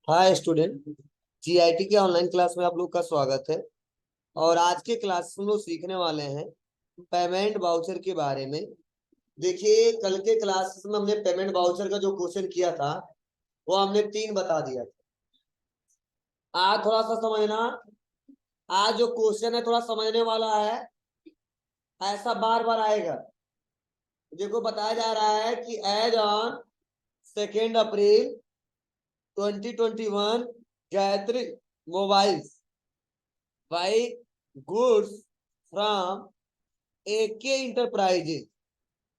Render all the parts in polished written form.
Hi student. GIT के online class में आप लोग का स्वागत है। और आज के क्लास में हम लोग सीखने वाले हैं पेमेंट वाउचर के बारे में। देखिए, कल के क्लास में हमने पेमेंट वाउचर का जो क्वेश्चन किया था वो हमने 3 बता दिया था। आज थोड़ा सा समझना। आज जो क्वेश्चन है थोड़ा समझने वाला है, ऐसा बार बार आएगा। देखो, बताया जा रहा है कि as on 2 April 2021 Gayatri Mobiles buy goods from AK Enterprises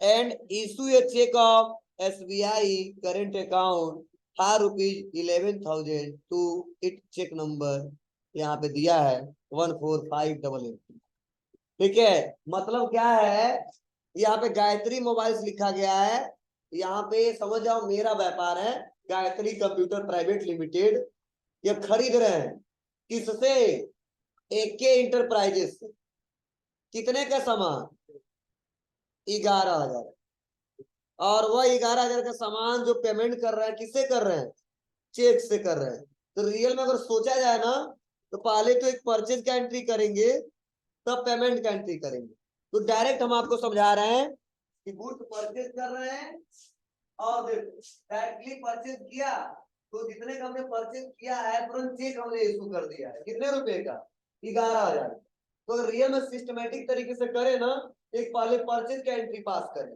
and issue a check of SBI current account for ₹11,000 to its check number यहाँ पे दिया है 14588। ठीक है, मतलब क्या है, यहाँ पे गायत्री मोबाइल्स लिखा गया है। यहाँ पे समझ जाओ मेरा व्यापार है, गायत्री कंप्यूटर प्राइवेट लिमिटेड। ये खरीद रहे हैं किससे? एके इंटरप्राइजेस से। कितने का सामान? 11,000। और वह 11,000 का सामान जो पेमेंट कर रहे हैं किससे कर रहे हैं? चेक से कर रहे हैं। तो रियल में अगर सोचा जाए ना, तो पहले तो एक परचेज का एंट्री करेंगे, तब पेमेंट का एंट्री करेंगे। तो डायरेक्ट हम आपको समझा रहे हैं कि गुड्स परचेज कर रहे हैं और डायरेक्टली परचेज किया तो जितने का हमने परचेज किया है तुरंत चेक हमने इशू कर दिया है। कितने रुपए का? 11,000। तो अगर रियल में सिस्टमेटिक तरीके से करें ना, एक पहले परचेज का एंट्री पास करें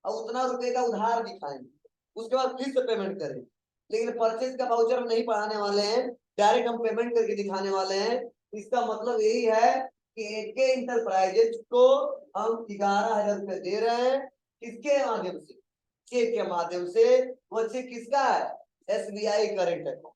और उतना रुपए का उधार दिखाएंगे, उसके बाद फिर से पेमेंट करें। लेकिन परचेज का वाउचर हम नहीं पढ़ाने वाले हैं, डायरेक्ट हम पेमेंट करके दिखाने वाले हैं। इसका मतलब यही है कि एके इंटरप्राइजेज को हम 11,000 रुपए दे रहे हैं। किसके माध्यम से? चेक के माध्यम से। वो चेक किसका है? SBI current account.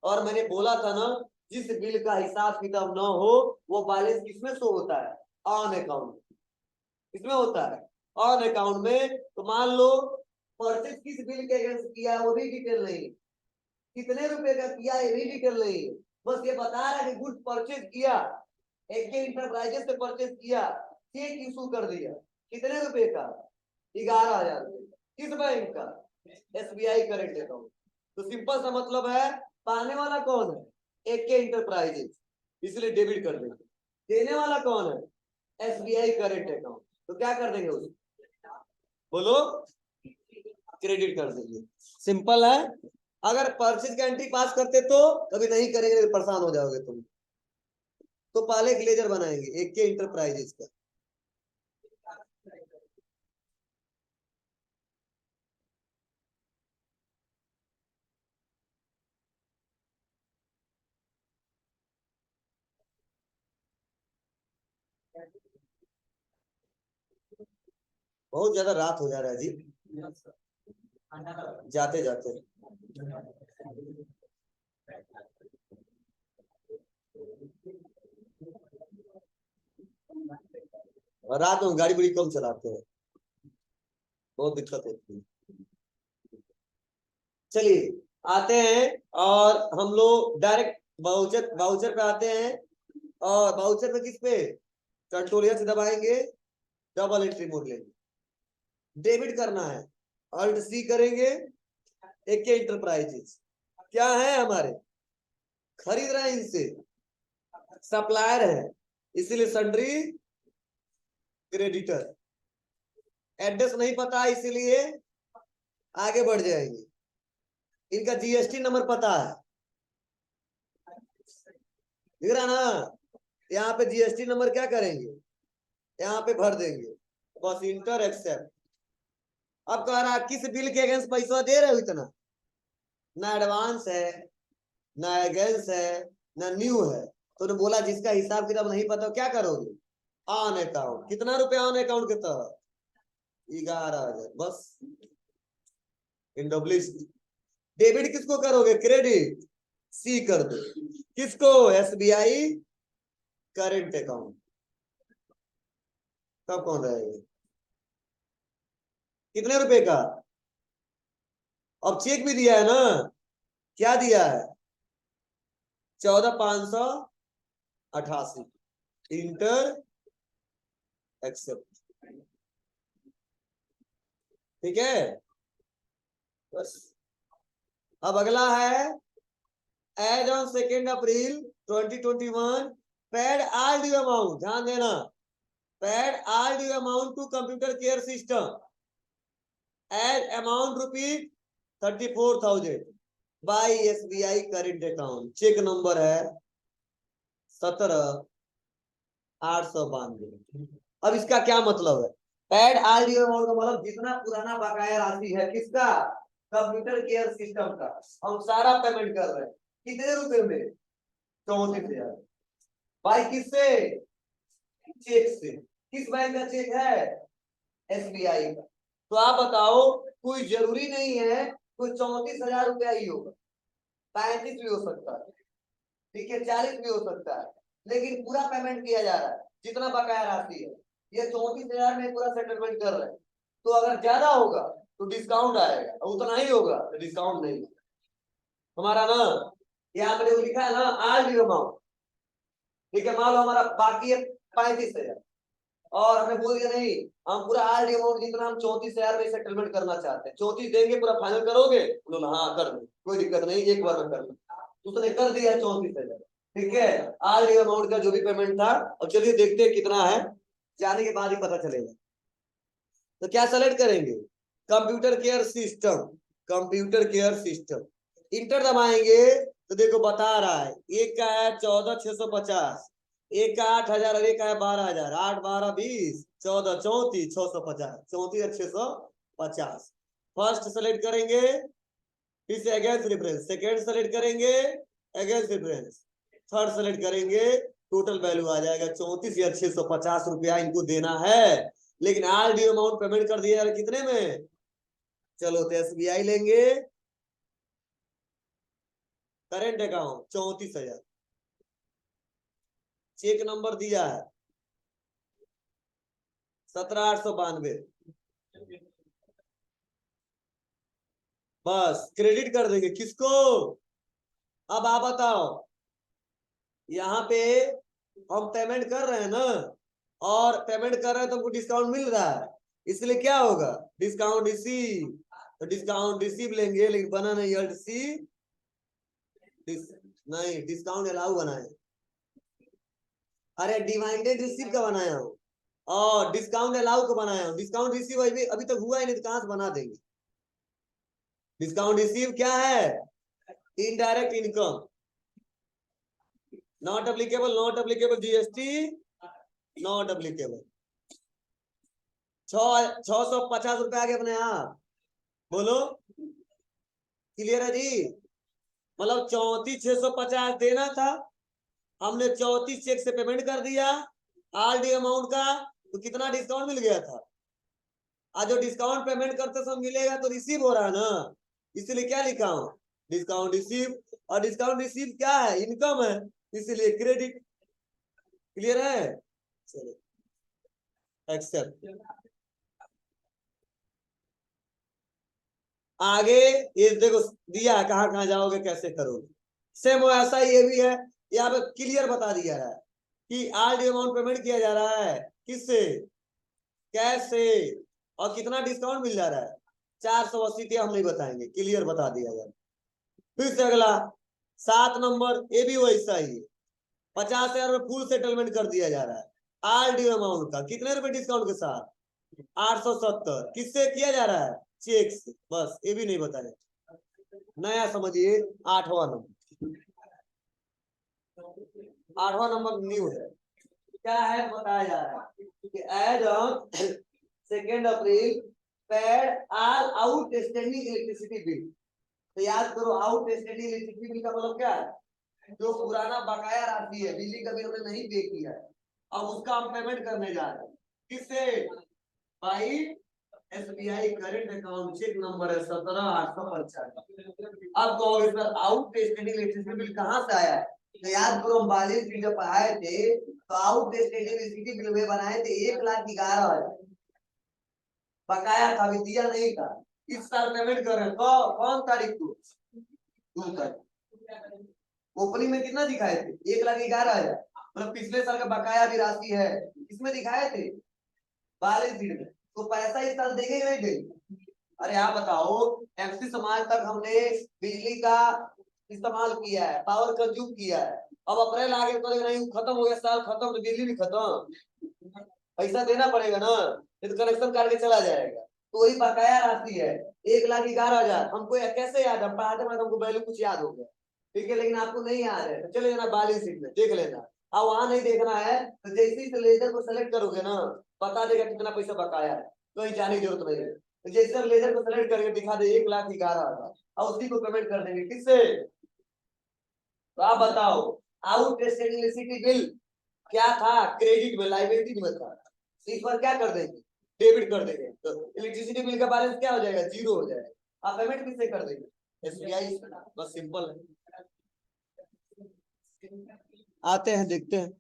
और मैंने बोला था ना, जिस बिल का हिसाब किताब ना हो वो बैलेंस किसमें शो होता है? On account. किसमें होता है? ऑन अकाउंट में। तो मान लो परचेज किस बिल के अगेंस्ट किया वो भी डिटेल नहीं, कितने रुपए का किया ये भी डिटेल नहीं, बस ये बता रहा है कि गुड्स परचेज किया, एके इंटरप्राइजेस से परचेज किया, चेक इशू कर दिया। कितने रुपए का? 11,000 रुपए। किस बैंक का? SBI current account. तो सिंपल सा मतलब है, पाने वाला कौन है? एके इंटरप्राइजेस, इसलिए डेबिट कर देंगे। देने वाला कौन है? SBI current account. तो क्या कर देंगे उसको? बोलो। क्रेडिट कर देंगे। सिंपल है। अगर परचेज का एंट्री पास करते तो, कभी नहीं करेंगे तो परेशान हो जाओगे तुम। तो पहले एक लेजर बनाएंगे एक के इंटरप्राइजेस का। बहुत ज्यादा रात हो जा रहा है जी, जाते जाते। और रात में गाड़ी बड़ी कम चलाते हैं, बहुत दिक्कत होती है। चलिए आते हैं और हम लोग डायरेक्ट वाउचर वाउचर पे आते हैं। और वाउचर पे किस पे? कंट्रोल एच दबाएंगे, डबल एंट्री मोड लेंगे, डेबिट करना है। अल्ट सी करेंगे, एके इंटरप्राइजेस क्या है हमारे? खरीद रहे हैं इनसे, सप्लायर है, इसीलिए सन्ड्री क्रेडिटर। एड्रेस नहीं पता इसीलिए आगे बढ़ जाएंगे। इनका जीएसटी नंबर पता है, दिख रहा ना? यहाँ पे जीएसटी नंबर क्या करेंगे? यहाँ पे भर देंगे, बस इंटर एक्सेप्ट। अब कह रहा किस बिल के अगेंस्ट पैसा दे रहे हो इतना? ना एडवांस है, ना एगेंस्ट है, ना न्यू है। तो बोला जिसका हिसाब किताब नहीं पता क्या करोगे? On account. कितना रुपया ऑन अकाउंट के तहत? 11,000 बस। डब्ल्यू डेबिट किसको करोगे? क्रेडिट सी कर दो। किसको? SBI current account. तब कौन रहेगा? कितने रुपए का? अब चेक भी दिया है ना, क्या दिया है? 14,588। Enter accept. ठीक है, बस। अब अगला है as on 2 April 2021 paid all due amount, ध्यान देना, paid all due amount to computer care system as amount rupees 34,000 by SBI current account. Cheque number है 17,892। अब इसका क्या मतलब है? पेड ऑल ड्यू अमाउंट का मतलब जितना पुराना बकाया राशि है किसका, कंप्यूटर केयर सिस्टम का, हम सारा पेमेंट कर रहे हैं। कितने रुपए में? 34,000। भाई किससे? चेक से। किस बैंक का चेक है? SBI का। तो आप बताओ, कोई जरूरी नहीं है कोई 34,000 रुपया ही होगा, 35 भी हो सकता है, ठीक है, 40 भी हो सकता है, लेकिन पूरा पेमेंट किया जा रहा है जितना बकाया राशि है। ये 34,000 में पूरा सेटलमेंट कर रहे हैं। तो अगर ज्यादा होगा तो डिस्काउंट आएगा, उतना ही होगा तो डिस्काउंट नहीं। हमारा ना यहाँ पर लिखा है ना ऑल ड्यू अमाउंट, ठीक है, मान लो हमारा बाकी है 35,000 और हमें बोल दिया नहीं, हम पूरा ऑल ड्यू अमाउंट जितना हम 34,000 में सेटलमेंट करना चाहते हैं, 34 देंगे, पूरा फाइनल करोगे? बोलो हाँ कर दो, कोई दिक्कत नहीं, एक बार में कर लो। उसने कर दिया 34,000, ठीक है, ऑल ड्यू अमाउंट का जो भी पेमेंट था। अब चलिए देखते हैं कितना है, जाने के बाद ही पता चलेगा। तो क्या सेलेक्ट करेंगे? Computer care system, computer care system, inter दबाएंगे तो देखो बता रहा है, एक का है 14,650, एक का 8,000 और एक का है 12,000, 8 12 20 14 34 650, 34,650। फर्स्ट सेलेक्ट करेंगे, फिर से अगेंस्ट रेफरेंस, सेकेंड सेलेक्ट करेंगे अगेंस्ट रेफरेंस, थर्ड सेलेक्ट करेंगे, टोटल वैल्यू आ जाएगा 34,650 रुपया इनको देना है। लेकिन ऑल ड्यू अमाउंट पेमेंट कर दिया कितने में? चलो तो SBI लेंगे, करेंट अकाउंट 34,000, चेक नंबर दिया है 17,892, बस क्रेडिट कर देंगे किसको? अब आप बताओ, यहाँ पे हम पेमेंट कर रहे हैं ना, और पेमेंट कर रहे हैं तो हमको डिस्काउंट मिल रहा है, इसलिए क्या होगा? डिस्काउंट रिसीव, तो डिस्काउंट रिसीव लेंगे, लेकिन बना नहीं LC, नहीं डिस्काउंट अलाउ बनाए, अरे डिवाइडेड रिसीव का बनाया हूँ और डिस्काउंट अलाउ का बनाया हूँ। डिस्काउंट रिसीव अभी तक हुआ ही नहीं तो कहां से बना देंगे? डिस्काउंट रिसीव क्या है? Indirect income, not applicable, not applicable GST, not applicable. 650 रुपए आगे अपने आप बोलो, क्लियर है जी? मतलब 34,650 देना था, हमने 34 चेक से पेमेंट कर दिया ऑल ड्यू अमाउंट का, तो कितना डिस्काउंट मिल गया था? आज जो डिस्काउंट पेमेंट करते समय मिलेगा तो रिसीव हो रहा है ना, इसलिए क्या लिखा हूं? डिस्काउंट रिसीव, और डिस्काउंट रिसीव क्या है? इनकम है, इसलिए क्रेडिट। क्लियर है? चलो एक्सेप्ट। आगे ये देखो दिया है, कहाँ कहाँ जाओगे कैसे करोगे, सेम ऐसा ये भी है, यहाँ पे क्लियर बता दिया है कि ऑल ड्यू अमाउंट पेमेंट किया जा रहा है किससे? कैश से, और कितना डिस्काउंट मिल जा रहा है? 480 थे, हम नहीं बताएंगे, क्लियर बता दिया जाए। फिर से अगला 7 नंबर, ये भी वैसा ही, 50,000 में फुल सेटलमेंट कर दिया जा रहा है ऑल ड्यू अमाउंट का, कितने रुपए डिस्काउंट के साथ? 870। किससे किया जा रहा है? चेक से, बस ये भी नहीं बताया। नया समझिए, 8वां नंबर, 8वां नंबर न्यू है, क्या है बताया जा रहा है कि as on 2 April paid all outstanding electricity bill. तो याद करो, आउटस्टैंडिंग इलेक्ट्रिसिटी बिल का मतलब क्या है? जो पुराना बकाया राशि है, बिजली का बिल हमने नहीं पे किया है, अब उसका हम पेमेंट करने जा रहे हैं किससे? भाई SBI current account, cheque number है 17,895। अब कहोगे सर आउटस्टैंडिंग इलेक्ट्रिसिटी बिल कहाँ से आया है? तो याद करो, हम बैलेंस शीट जब आए थे तो आउटस्टैंडिंग इलेक्ट्रिसिटी बिल में बनाए थे 1,11,000 बकाया था, अभी दिया नहीं था, इस साल पेमेंट कर रहे हैं। कौन तारीख को? 2 तारीख। ओपनिंग में कितना दिखाए थे? 1,11,000, मतलब पिछले साल का बकाया भी राशि है, इसमें दिखाए थे बैलेंस शीट में। तो पैसा इस साल देंगे नहीं देंगे? अरे आप बताओ, MC समाज तक हमने बिजली का इस्तेमाल किया है, पावर कंज्यूम किया है। अब अप्रैल आ गया तो नहीं खत्म हो गया, साल खत्म तो बिजली भी खत्म, पैसा देना पड़ेगा ना, नहीं तो कनेक्शन काट के चला जाएगा। तो वही बकाया राशि है 1,11,000। हमको कैसे याद है, पढ़ाते पढ़ाते हमको वैल्यू कुछ याद हो गया, ठीक है, लेकिन आपको नहीं याद है तो चले जाना बैलेंस शीट में देख लेना। अब वहां नहीं देखना है तो जैसे ही लेजर को सेलेक्ट करोगे ना बता देगा कितना पैसा बकाया है, कहीं जाने की जरूरत नहीं है। तो जैसे हम लेजर को सेलेक्ट करके दिखा दे 1,11,000 और उसी को पेमेंट कर देंगे किससे, तो आप बताओ आउटस्टैंडिंग इलेक्ट्रिसिटी बिल क्या था, क्रेडिट में लाइबिलिटी में था, इस पर क्या कर देंगे, डेबिट कर देंगे, तो इलेक्ट्रिसिटी बिल का बैलेंस क्या हो जाएगा, जीरो हो जाएगा। आप पेमेंट किससे कर देंगे, एसबीआई। बस सिंपल है। आते हैं देखते हैं,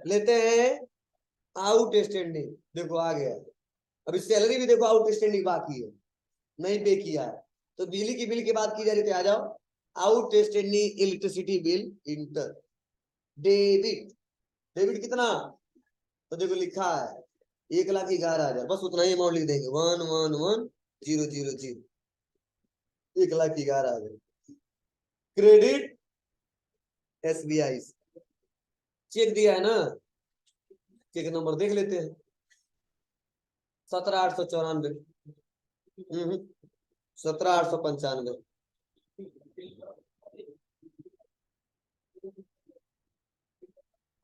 लेते हैं आउटस्टैंडिंग। देखो आ गया, अभी सैलरी भी देखो आउटस्टैंडिंग बाकी है, नहीं पे किया है, तो बिजली की बिल की बात की जा रही थी, आ जाओ outstanding electricity bill inter debit. Debit कितना, तो देखो लिखा है 1,11,000, बस उतना ही अमाउंट लिख देंगे 1,11,000, 1,11,000 क्रेडिट एसबीआई। चेक दिया है ना, चेक नंबर देख लेते हैं 17,894, 17,895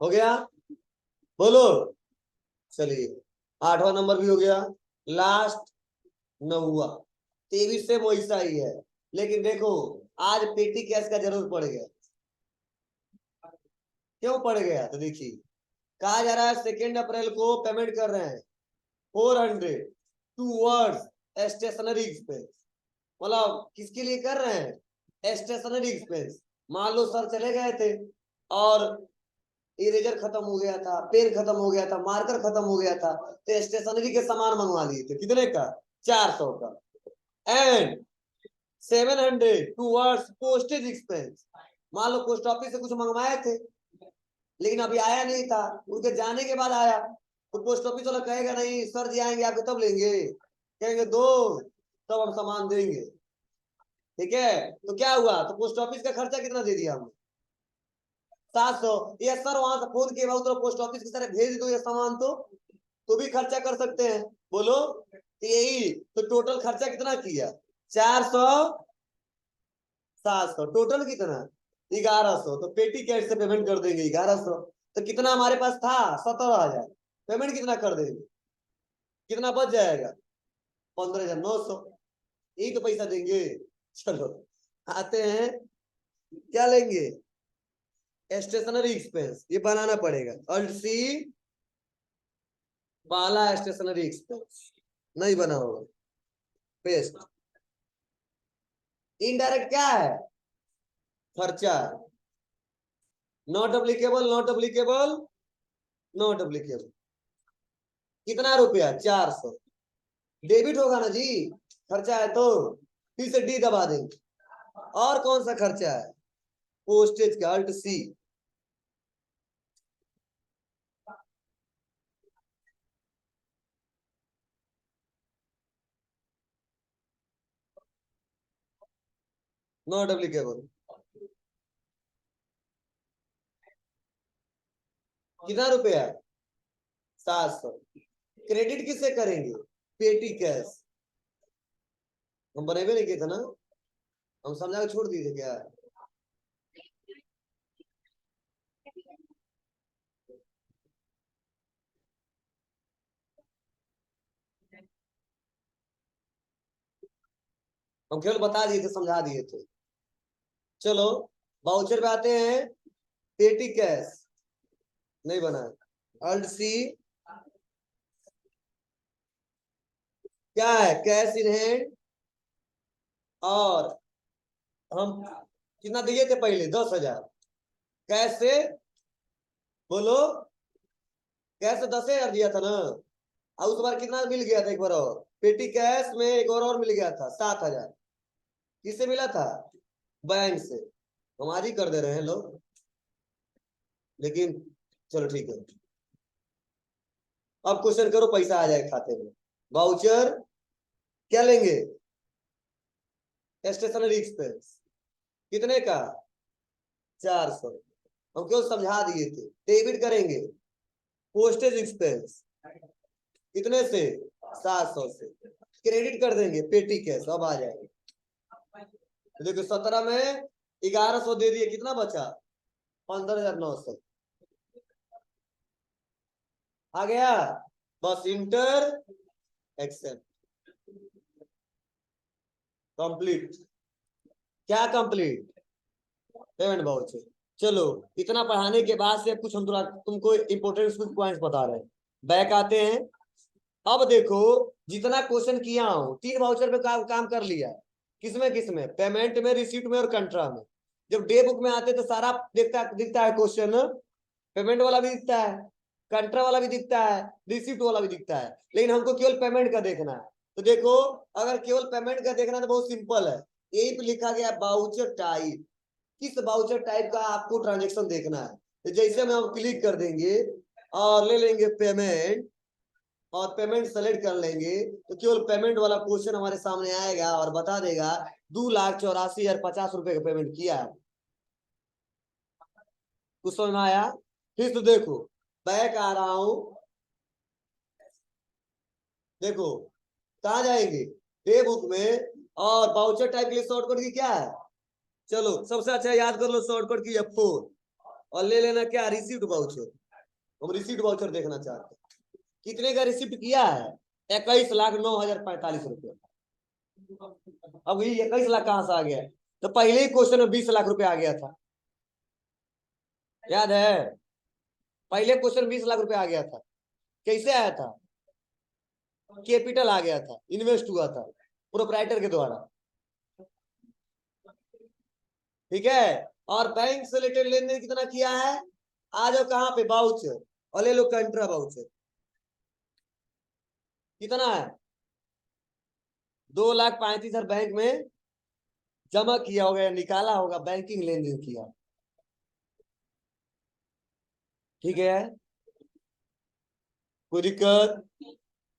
हो गया, बोलो। चलिए 8वां नंबर भी हो गया, लास्ट 9वां। 23 से वैसा ही है, लेकिन देखो आज पेटी कैश का जरूर पड़ गया। क्यों पड़ गया, तो देखिए कहा जा रहा है 2 अप्रैल को पेमेंट कर रहे हैं 400 टूवर्ड्स स्टेशनरी एक्सपेंस। मतलब किसके लिए कर रहे हैं, स्टेशनरी एक्सपेंस। मान लो सर चले गए थे और इरेजर खत्म हो गया था, पेन खत्म हो गया था, मार्कर खत्म हो गया था, तो स्टेशनरी के सामान मंगवा लिए थे, कितने का, 400 का। And 700 towards postage expense. मान लो पोस्ट ऑफिस से कुछ मंगवाए थे लेकिन अभी आया नहीं था, उनके जाने के बाद आया, तो पोस्ट ऑफिस वाला कहेगा नहीं सर जी आएंगे आपको तब लेंगे, कहेंगे दो तब हम सामान देंगे, ठीक है। तो क्या हुआ, तो पोस्ट ऑफिस का खर्चा कितना दे दिया हमने, 700। ये सर वहां से फोन किए तो पोस्ट ऑफिस की तरह भेज दो ये सामान, तो भी खर्चा कर सकते हैं, बोलो। तो यही तो टोटल खर्चा कितना किया, 400 700, टोटल कितना 1,100। तो पेटी कैश से पेमेंट कर देंगे 1,100। तो कितना हमारे पास था 17,000, पेमेंट कितना कर देंगे, कितना बच जाएगा 15,900, यही तो पैसा देंगे। चलो आते हैं, क्या लेंगे, स्टेशनरी एक्सपेंस, ये बनाना पड़ेगा, अल्ट सी वाला स्टेशनरी एक्सपेंस नहीं बना होगा, पेस्ट। इनडायरेक्ट क्या है, खर्चा, not applicable not applicable not applicable. कितना रुपया 400, डेबिट होगा ना जी, खर्चा है तो फिर से डी दबा देंगे। और कौन सा खर्चा है, पोस्टेज का, अल्ट सी। नॉट अप्लीकेबल, कितना रुपया 700। क्रेडिट किससे करेंगे, पेटी कैश। हम बनेबे नहीं किए थे ना, हम समझा के छोड़ दिए थे क्या, हम केवल बता दिए थे, समझा दिए थे। चलो वाउचर पे आते हैं, पेटी कैश नहीं बना, अल्ट सी क्या है, कैश इन हैंड। और हम कितना दिए थे पहले, 10,000 कैश से, बोलो, कैश से 10,000 दिया था ना, और उस बार कितना मिल गया था एक बार और, पेटी कैश में एक और मिल गया था 7,000। किससे मिला था, बैंक से। हम आज ही कर दे रहे हैं लोग, लेकिन चलो ठीक है। अब क्वेश्चन करो, पैसा आ जाए खाते में। वाउचर क्या लेंगे, स्टेशनरी एक्सपेंस कितने का 400, हम क्यों समझा दिए थे। डेबिट करेंगे पोस्टेज एक्सपेंस कितने से 700 से, क्रेडिट कर देंगे पेटी कैश, अब आ जाएगा। तो देखो 17 में 1100 दे दिए, कितना बचा 15,900 आ गया। बस इंटर एक्सेप्ट कंप्लीट। क्या कंप्लीट पेमेंट वाउचर। चलो इतना पढ़ाने के बाद से कुछ हम तुमको इंपोर्टेंट कुछ पॉइंट्स बता रहे हैं। बैक आते हैं। अब देखो जितना क्वेश्चन किया हूं 3 वाउचर पे काम कर लिया। किसमें किसमें, पेमेंट में, रिसीप्ट में और कंट्रा में। जब डे बुक में आते तो सारा दिखता है क्वेश्चन, पेमेंट वाला भी दिखता है, कंट्रा वाला भी दिखता है, रिसीप्ट वाला भी दिखता है, लेकिन हमको केवल पेमेंट का देखना है। तो देखो अगर केवल पेमेंट का देखना है तो बहुत सिंपल है, यही पे लिखा गया बाउचर टाइप। किस बाउचर टाइप का आपको ट्रांजेक्शन देखना है। तो जैसे हम क्लिक कर देंगे और ले लेंगे पेमेंट और पेमेंट सेलेक्ट कर लेंगे, तो केवल पेमेंट वाला क्वेश्चन हमारे सामने आएगा और बता देगा 2,84,050 रुपए का पेमेंट किया है। कुछ समझ में आया। फिर तो देखो बैक आ रहा हूं, देखो कहा जाएंगे डे बुक में, और बाउचर टाइप के लिए शॉर्टकट की क्या है, चलो सबसे अच्छा याद कर लो शॉर्टकट की F4, और ले लेना क्या रिसीप्ट वाउचर। हम रिसीप्ट वाउचर देखना चाहते हैं, कितने का रिसीप्ट किया है 21,09,045 रुपये। अब ये 21 लाख कहां से आ गया, तो पहले ही क्वेश्चन में 20 लाख रुपए आ गया था, याद है। पहले क्वेश्चन 20 लाख रुपए आ गया था। कैसे आया था, कैपिटल आ गया था, इन्वेस्ट हुआ था प्रोप्राइटर के द्वारा, ठीक है। और बैंक से रिलेटेड लेन देन कितना किया है, आ जाओ कहां पे बाउचर, और ले लो कंट्रा बाउचर, कितना है 2,35,000 बैंक में जमा किया होगा या निकाला होगा, बैंकिंग लेन देन किया, ठीक है। कोई दिक्कत